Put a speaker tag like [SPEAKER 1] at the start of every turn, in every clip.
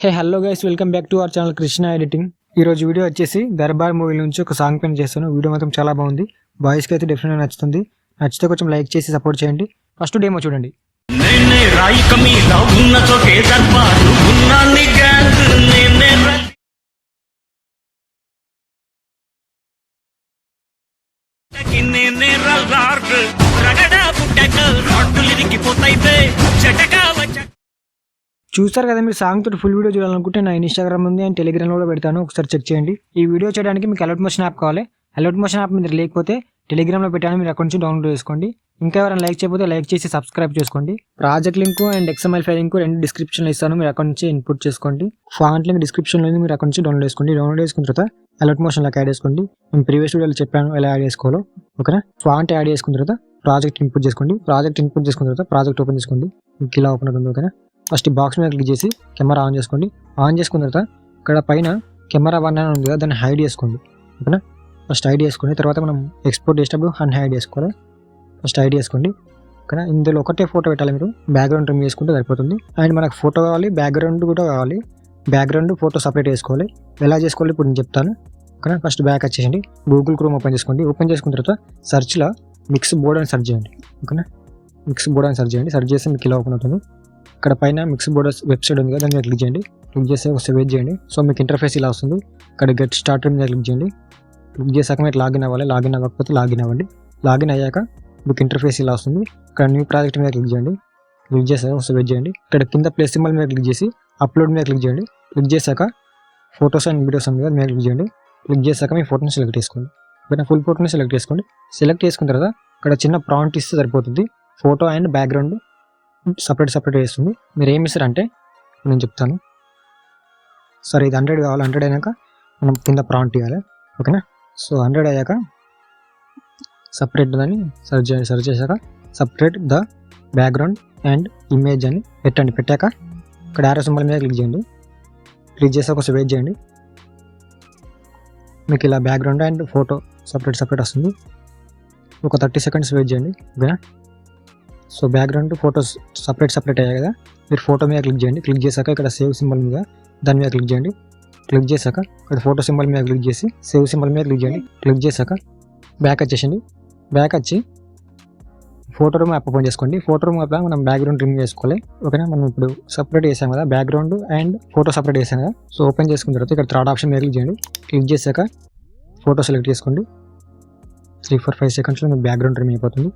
[SPEAKER 1] Hey hello guys, welcome back to our channel Krishna editing. ఈ రోజు video వచ్చేసి Darbar movie నుంచి ఒక సాంగ్ పైన చేస్తాను. వీడియో మాత్రం చాలా బాగుంది. బాయ్స్కి అయితే డెఫినెట్గా నచ్చుతుంది. నచ్చితే కొంచెం లైక్ చేసి సపోర్ట్ చేయండి. ఫస్ట్ డేమో చూడండి. చూస్తారు కదా, మీరు సాంగ్ తోటి ఫుల్ వీడియో చూడాలనుకుంటే నా ఇన్స్టాగ్రామ్ ఉంది అండ్ టెలిగ్రామ్ కూడా పెడతాను, ఒకసారి చెక్ చేయండి. ఈ వీడియో చేయడానికి మీకు అలర్ట్ మోషన్ యాప్ కావాలి. అలర్ట్ మోషన్ యాప్ మీరు లేకపోతే టెలిగ్రామ్లో పెట్టాను, మీరు అక్కడ నుంచి డౌన్లోడ్ చేసుకోండి. ఇంకా ఎవరైనా లైక్ చేయకపోతే లైక్ చేసి సబ్స్క్రైబ్ చేసుకోండి. Project link and XML file link రెండు డిస్క్రిప్షన్లో ఇస్తాను, మీరు అక్కడ నుంచి ఇన్పుట్ చేసుకోండి. ఫాంట్ లింక్ డిస్క్రిప్షన్లో మీరు అక్కడ నుంచి డౌన్లోడ్ చేసుకోండి. డౌన్లోడ్ చేసుకున్న తర్వాత అలర్ట్ మోషన్లోకి యాడ్ చేసుకోండి. నేను ప్రీవియస్ వీడియోలో చెప్పాను ఎలా యాడ్ చేసుకోవాలో. ఓకేనా, ఫాంట్ యాడ్ చేసుకున్న తర్వాత ప్రాజెక్ట్ ఇన్పుట్ చేసుకోండి. ప్రాజెక్ట్ ఇన్పుట్ చేసుకున్న తర్వాత ప్రాజెక్ట్ ఓపెన్ చేసుకోండి. మీకు ఇలా ఓపెన్ అవుతుంది. ఓకేనా, ఫస్ట్ ఈ బాక్స్ మీద క్లిక్ చేసి కెమెరా ఆన్ చేసుకోండి. ఆన్ చేసుకున్న తర్వాత ఇక్కడ పైన కెమెరా 1 అని ఉంది కదా, దాన్ని హైడ్ చేసుకోండి. ఓకేనా, ఫస్ట్ హైడ్ చేసుకుని తర్వాత మనం ఎక్స్పోర్ట్ చేసేటప్పుడు హైడ్ చేసుకోవాలి. ఫస్ట్ హైడ్ చేసుకోండి. ఓకేనా, ఇందులో ఒకటే ఫోటో పెట్టాలి. మీరు బ్యాక్గ్రౌండ్ రిమూవ్ చేసుకుంటే సరిపోతుంది. అండ్ మనకు ఫోటో కావాలి, బ్యాక్గ్రౌండ్ కూడా కావాలి. బ్యాక్గ్రౌండ్ ఫోటో సపరేట్ చేసుకోవాలి. ఎలా చేసుకోవాలి ఇప్పుడు నేను చెప్తాను. ఓకేనా, ఫస్ట్ బ్యాక్ వచ్చేయండి. గూగుల్ క్రోమ్ ఓపెన్ చేసుకోండి. ఓపెన్ చేసుకున్న తర్వాత సెర్చ్లో మిక్స్ బోర్డ్ అని సెర్చ్ చేయండి. ఓకేనా, మిక్స్ బోర్డ్ అని సెర్చ్ చేయండి. సెర్చ్ చేస్తే మీకు ఇలా ఓపెన్ అవుతుంది. ఇక్కడ పైన మిక్స్ బోర్డ్ వెబ్సైట్ ఉంది కదా, దాన్ని క్లిక్ చేయండి. క్లిక్ చేస్తే ఒక వెయిట్ చేయండి. సో మీకు ఇంటర్ఫేస్ ఇలా వస్తుంది. ఇక్కడ గెట్ స్టార్టెడ్ మీద క్లిక్ చేయండి. క్లిక్ చేసాక మీరు లాగిన్ అవ్వాలి. లాగిన్ అవ్వకపోతే లాగిన్ అవ్వండి. లాగిన్ అయ్యాక మీకు ఇంటర్ఫేస్ ఇలా వస్తుంది. ఇక్కడ న్యూ ప్రాజెక్ట్ మీద క్లిక్ చేయండి. క్లిక్ చేసాక ఒక వెయిట్ చేయండి. ఇక్కడ కింద ప్లస్ సింబల్ మీద క్లిక్ చేసి అప్లోడ్ మీద క్లిక్ చేయండి. క్లిక్ చేశాక ఫొటోస్ అండ్ వీడియోస్ ఉంది కదా, మీద క్లిక్ చేయండి. క్లిక్ చేశాక మీ ఫోటోని సెలెక్ట్ చేసుకోండి. ఇక్కడ ఫుల్ ఫోటోని సెలెక్ట్ చేసుకోండి. సెలెక్ట్ చేసుకున్న తర్వాత ఇక్కడ చిన్న ప్రాంప్ట్ ఇస్తే సరిపోతుంది. ఫోటో అండ్ బ్యాక్గ్రౌండ్ సపరేట్ వేస్తుంది. మీరు ఏమి ఇస్తారంటే నేను చెప్తాను. సరే, ఇది 100 కావాలి. 100 అయినాక మనం కింద ప్రాంప్ట్ ఇవ్వాలి. ఓకేనా, సో 100 అయ్యాక సపరేట్ అని సెర్చ్ చేశాక separate the background and image అని పెట్టండి. పెట్టాక ఇక్కడ యారో సింబల్ మీద క్లిక్ చేయండి. క్లిక్ చేసాక కొంచెం వెయిట్ చేయండి. మీకు ఇలా బ్యాక్గ్రౌండ్ అండ్ ఫోటో సపరేట్ వస్తుంది. ఒక 30 సెకండ్స్ వెయిట్ చేయండి. ఓకేనా, సో బ్యాక్గ్రౌండ్ ఫోటోస్ సపరేట్ అయ్యాయి కదా, మీరు ఫోటో మీద క్లిక్ చేయండి. క్లిక్ చేశాక ఇక్కడ సేవ్ సింబల్ మీద దాని మీద క్లిక్ చేయండి. క్లిక్ చేశాక ఇక్కడ ఫోటో సింబల్ మీద క్లిక్ చేసి సేవ్ సింబల్ మీద క్లిక్ చేయండి. క్లిక్ చేశాక బ్యాక్ వచ్చేసింది. బ్యాక్ వచ్చి ఫోటో రూమ్ యాప్ ఓపెన్ చేసుకోండి. ఫోటో రూమ్ యాప్లో మనం బ్యాక్గ్రౌండ్ రిమూవ్ చేసుకోవాలి. ఓకేనా, మనం ఇప్పుడు సపరేట్ చేసాం కదా, బ్యాక్గ్రౌండ్ అండ్ ఫోటో సపరేట్ చేసాం కదా. సో ఓపెన్ చేసుకున్న తర్వాత ఇక్కడ థర్డ్ ఆప్షన్ మీద క్లిక్ చేయండి. క్లిక్ చేశాక ఫోటో సెలెక్ట్ చేసుకోండి. 3-4-5 సెకండ్స్లో మీకు బ్యాక్గ్రౌండ్ రిమూవ్ అయిపోతుంది.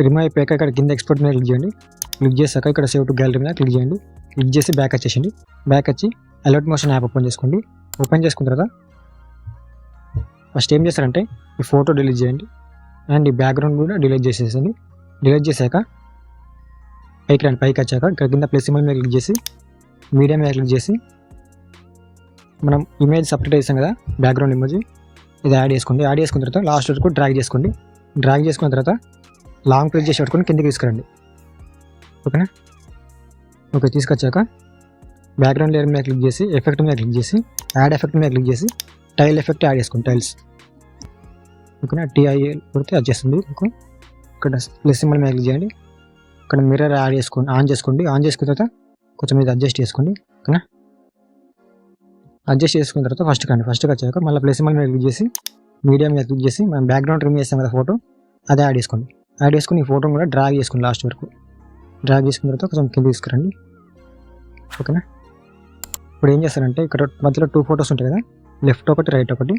[SPEAKER 1] రిమూవ్ అయిపోయాక ఇక్కడ కింద ఎక్స్పోర్ట్ మీద క్లిక్ చేయండి. క్లిక్ చేశాక ఇక్కడ సేవ్ టు గ్యాలరీ మీద క్లిక్ చేయండి. క్లిక్ చేసి బ్యాక్ వచ్చేసింది. బ్యాక్ వచ్చి అలర్ట్ మోషన్ యాప్ ఓపెన్ చేసుకోండి. ఓపెన్ చేసుకున్న తర్వాత ఫస్ట్ ఏం చేస్తారంటే ఈ ఫోటో డిలీట్ చేయండి అండ్ ఈ బ్యాక్గ్రౌండ్ కూడా డిలీట్ చేసేసండి. డిలీట్ చేశాక పైకి రండి. పైకి వచ్చాక ఇక్కడ కింద ప్లస్ సింబల్ మీద క్లిక్ చేసి మీడియా మీద క్లిక్ చేసి మనం ఇమేజ్ సపరేట్ చేసాం కదా, బ్యాక్గ్రౌండ్ ఇమేజ్ ఇది యాడ్ చేసుకోండి. యాడ్ చేసుకున్న తర్వాత లాస్ట్ వరకు డ్రాగ్ చేసుకోండి. డ్రాగ్ చేసుకున్న తర్వాత లాంగ్ ప్రెస్ చేసి పట్టుకొని కిందకి తీసుకురండి. ఓకేనా, ఓకే, తీసుకొచ్చాక బ్యాక్గ్రౌండ్ లేయర్ మీద క్లిక్ చేసి ఎఫెక్ట్ మీద క్లిక్ చేసి యాడ్ ఎఫెక్ట్ మీద క్లిక్ చేసి టైల్ ఎఫెక్ట్ యాడ్ చేసుకోండి. టైల్స్ ఓకేనా, TIL కొడితే వచ్చేస్తుంది మీకు. ఇక్కడ ప్లస్ సింబల్ మీద క్లిక్ చేయండి. ఇక్కడ మిర్రర్ యాడ్ చేసుకోండి, ఆన్ చేసుకోండి. ఆన్ చేసుకున్న తర్వాత కొంచెం ఇది అడ్జస్ట్ చేసుకోండి. ఓకేనా, అడ్జస్ట్ చేసుకున్న తర్వాత ఫస్ట్కి వచ్చాక మళ్ళీ ప్లస్ సింబల్ మీద క్లిక్ చేసి మీడియా మీద క్లిక్ చేసి మనం బ్యాక్గ్రౌండ్ రిమూవ్ చేస్తాం కదా ఫోటో, అదే యాడ్ చేసుకోండి. యాడ్ చేసుకుని ఈ ఫోటోని కూడా డ్రాగ్ చేసుకోండి. లాస్ట్ వరకు డ్రాగ్ చేసుకున్న తర్వాత కొంచెం కింద తీసుకురండి. ఓకేనా, ఇప్పుడు ఏం చేస్తారంటే ఇక్కడ మధ్యలో 2 ఫొటోస్ ఉంటాయి కదా, లెఫ్ట్ ఒకటి రైట్ ఒకటి.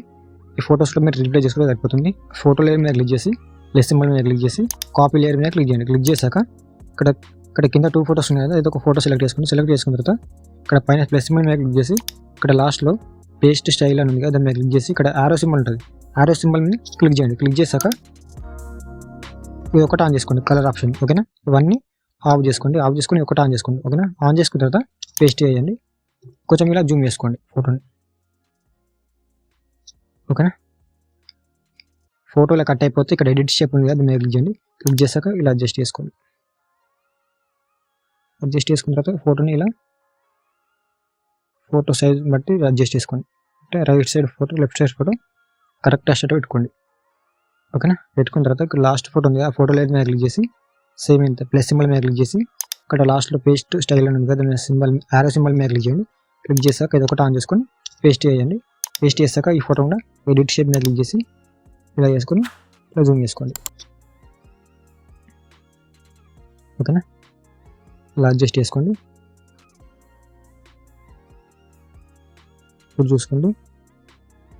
[SPEAKER 1] ఈ ఫొటోస్లో మీరు రిప్లై చేసుకుంటే సరిపోతుంది. ఫోటో లేయర్ మీద క్లిక్ చేసి ప్లస్ సింబల్ మీద క్లిక్ చేసి కాపీ లేయర్ మీద క్లిక్ చేయండి. క్లిక్ చేశాక ఇక్కడ కింద 2 ఫొటోస్ ఉన్నాయి కదా, ఇది ఒక ఫోటో సెలెక్ట్ చేసుకోండి. సెలెక్ట్ చేసుకున్న తర్వాత ఇక్కడ పైన ప్లస్ సింబల్ మీద క్లిక్ చేసి ఇక్కడ లాస్ట్లో పేస్ట్ స్టైల్ అని ఉంది కదా, దాని మీద క్లిక్ చేసి ఇక్కడ ఆరో సింబల్ ఉంటుంది. ఆరో సింబల్ మీద క్లిక్ చేయండి. క్లిక్ చేశాక ఇది ఒకటి ఆన్ చేసుకోండి, కలర్ ఆప్షన్. ఓకేనా, ఇవన్నీ ఆఫ్ చేసుకోండి. ఆఫ్ చేసుకుని ఒకటి ఆన్ చేసుకోండి. ఓకేనా, ఆన్ చేసుకున్న తర్వాత పేస్ట్ చేయండి. కొంచెం ఇలా జూమ్ చేసుకోండి ఫోటోని. ఓకేనా, ఫోటోలో కట్ అయిపోతే ఇక్కడ ఎడిట్ షేప్ ఉంది కదా, దాన్ని క్లిక్ చేయండి. క్లిక్ చేశాక ఇలా అడ్జస్ట్ చేసుకోండి. అడ్జస్ట్ చేసుకున్న తర్వాత ఫోటోని ఇలా ఫోటో సైజ్ బట్టి అడ్జస్ట్ చేసుకోండి. అంటే right side photo left side photo correct అయ్యేటట్టు పెట్టుకోండి. ఓకేనా, పెట్టుకున్న తర్వాత లాస్ట్ ఫోటో ఉంది, ఆ ఫోటో లేదు మీద క్లిక్ చేసి సేమ్ ఇంత ప్లస్ సింబల్ మీద క్లిక్ చేసి ఇక్కడ లాస్ట్లో పేస్ట్ స్టైల్ అని ఉంది కదా, దాని సింబల్ యారో సింబల్ మీద క్లిక్ చేయండి. క్లిక్ చేశాక ఇది ఒకటి ఆన్ చేసుకొని పేస్ట్ చేయండి. పేస్ట్ చేశాక ఈ ఫోటో కూడా ఎడిట్ షేప్ మీద క్లిక్ చేసి ఇలా చేసుకొని ఇలా జూమ్ చేసుకోండి. ఓకేనా, ఇలా అడ్జస్ట్ చేసుకోండి. ఇప్పుడు చూసుకోండి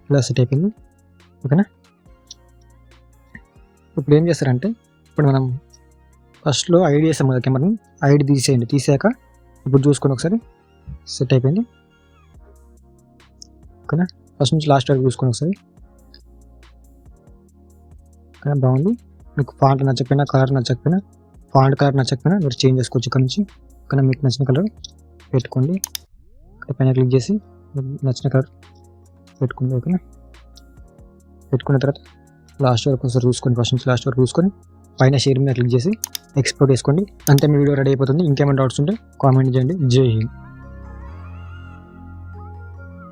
[SPEAKER 1] ఇలా సెట్ అయిపోయింది. ఓకేనా, ఇప్పుడు ఏం చేస్తారంటే ఇప్పుడు మనం ఫస్ట్లో ఐడి వేసాం కదా కెమెరాని, ఐడి తీసేయండి. తీసాక ఇప్పుడు చూసుకోండి ఒకసారి సెట్ అయిపోయింది. ఓకేనా, ఫస్ట్ నుంచి లాస్ట్ వరకు చూసుకోండి ఒకసారి. ఓకేనా, బాగుంది. మీకు ఫాంట్ నచ్చకపోయినా, కలర్ నచ్చకపోయినా, ఫాంట్ కలర్ నచ్చకపోయినా మీరు చేంజ్ చేసుకోవచ్చు ఇక్కడ నుంచి. ఓకేనా, మీకు నచ్చిన కలర్ పెట్టుకోండి. ఇక్కడ పైన క్లిక్ చేసి నచ్చిన కలర్ పెట్టుకోండి. ఓకేనా, పెట్టుకున్న తర్వాత లాస్ట్ వరకు ఒకసారి చూసుకోండి. ఫస్ట్ నుంచి లాస్ట్ వరకు చూసుకొని పైన షేర్ మీద క్లిక్ చేసి ఎక్స్పోర్ట్ చేసుకోండి. అంతే, మీ వీడియో రెడీ అయిపోతుంది. ఇంకేమైనా డౌట్స్ ఉంటే కామెంట్ చేయండి. జై హింద్.